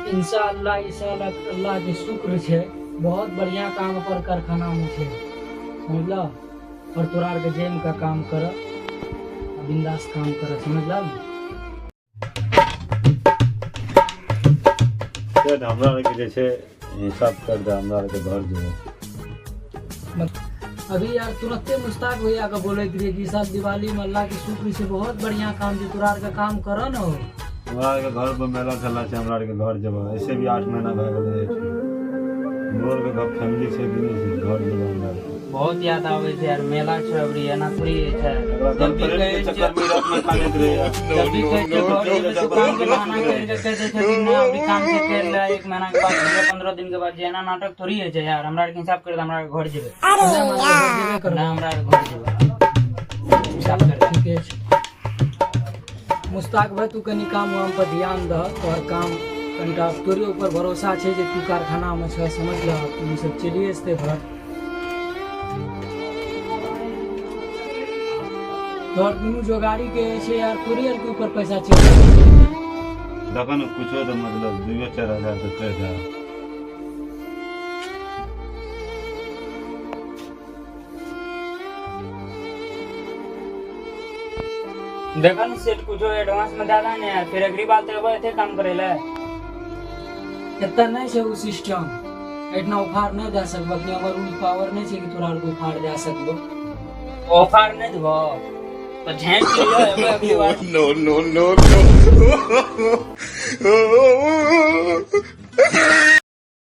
इंशाअल्लाह अल्लाह के शुक्र छे, बहुत बढ़िया काम पर कारखाना में छे, समझला। और तोरा के जेम का काम कर, बिंदास काम कर, समझला। हमरा के जे छे हिसाब कर दे, हमरा के घर जेबे। अभी यार तुरंते मुश्ताक भैया का बोले कि जी साहब दिवाली में अल्लाह की शुक्र से बहुत बढ़िया काम जी, तोरा का काम कर न हो। हमरा के घर पर मेला चला छे, हमरा के घर जेबे। ऐसे भी 8 महीना भए गेले। मोर के घर फैमिली से भी नहीं छे, घर जेबे हमरा। बहुत याद आवे छे यार, मेला छै अबरी एना थोड़ी छै। जब भी कहे चक्कर में रात में खाने दे यार, जब भी कहे घर में दुकान के बहाना करके कह दे छे कि ना अभी काम से कर ले, 1 महीना के बाद 15 दिन के बाद जेना नाटक थोड़ी है छै यार। हमरा के हिसाब कर दे, हमरा के घर जेबे। अरे यार ना हमरा के घर जेबे, हिसाब कर दे। ठीक है मुश्ताक भाई, तू कनी काम वाम पर ध्यान द। और काम कनिटा तोरे ऊपर भरोसा छे जे तू कारखाना में छ, समझ ल। तू सब चलिए इसते घर तोर दुनू जोगाड़ी के छे यार, कुरियर के ऊपर पैसा छे। देखो न कुछो तो मतलब 2-4 हजार तो कर दे। देखा न सेठ कुछ एडवांस में ज्यादा नहीं यार, फिर अगली बार तो थे काम करे ले। इतना नहीं छे वो सिस्टम, इतना उखाड़ नहीं दे सकबो कि हमर रूल पावर नहीं छे कि तोरा को उखाड़ दे सकबो। ऑफर नहीं देबो तो झेंट लियो अगली बार। no.